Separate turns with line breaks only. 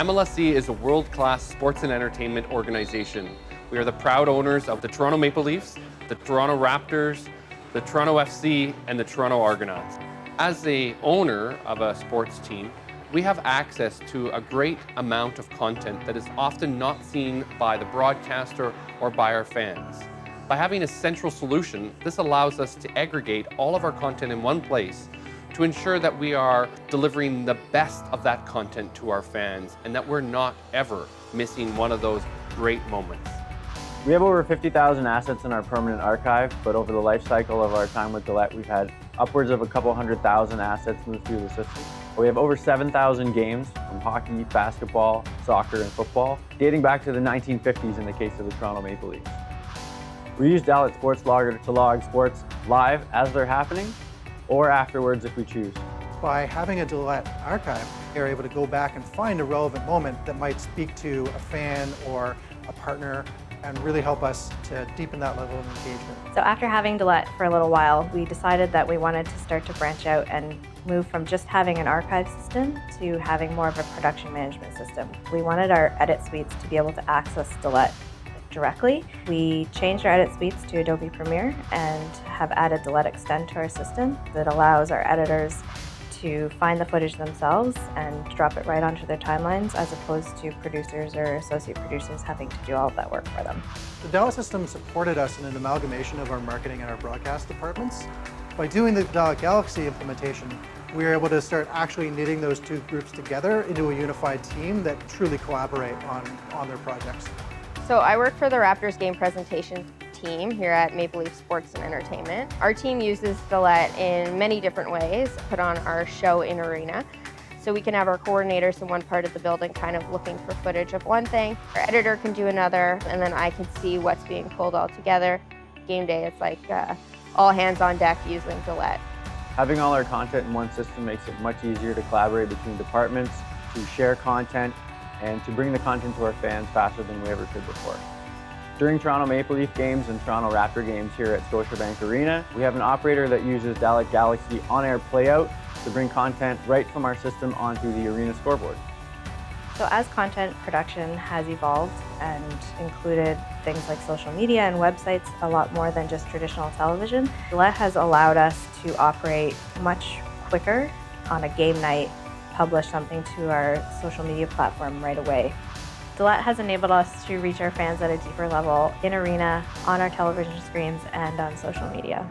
Mlse is a world-class sports and entertainment organization. We are the proud owners of the Toronto Maple Leafs, the Toronto Raptors, the Toronto FC, and the Toronto Argonauts. As the owner of a sports team, we have access to a great amount of content that is often not seen by the broadcaster or by our fans. By having a central solution, this allows us to aggregate all of our content in one place to ensure that we are delivering the best of that content to our fans and that we're not ever missing one of those great moments.
We have over 50,000 assets in our permanent archive, but over the life cycle of our time with Dalet, we've had upwards of a couple 100,000 assets move through the system. We have over 7,000 games from hockey, basketball, soccer, and football, dating back to the 1950s in the case of the Toronto Maple Leafs. We use Dalet Sports Logger to log sports live as they're happening, or afterwards if we choose.
By having a Dalet archive, you're able to go back and find a relevant moment that might speak to a fan or a partner and really help us to deepen that level of engagement.
So after having Dalet for a little while, we decided that we wanted to start to branch out and move from just having an archive system to having more of a production management system. We wanted our edit suites to be able to access Dalet directly. We changed our edit suites to Adobe Premiere and have added Dalet Extend to our system that allows our editors to find the footage themselves and drop it right onto their timelines, as opposed to producers or associate producers having to do all of that work for them.
The Dalet system supported us in an amalgamation of our marketing and our broadcast departments. By doing the Dalet Galaxy implementation, we were able to start actually knitting those two groups together into a unified team that truly collaborate on their projects.
So I work for the Raptors game presentation team here at Maple Leaf Sports and Entertainment. Our team uses Dalet in many different ways, put on our show in arena. So we can have our coordinators in one part of the building kind of looking for footage of one thing. Our editor can do another, and then I can see what's being pulled all together. Game day, it's like all hands on deck using Dalet.
Having all our content in one system makes it much easier to collaborate between departments, to share content, and to bring the content to our fans faster than we ever could before. During Toronto Maple Leaf games and Toronto Raptor games here at Scotiabank Arena, we have an operator that uses Dalet Galaxy on-air playout to bring content right from our system onto the arena scoreboard.
So as content production has evolved and included things like social media and websites a lot more than just traditional television, Dalet has allowed us to operate much quicker on a game night, publish something to our social media platform right away. Dalet has enabled us to reach our fans at a deeper level in arena, on our television screens, and on social media.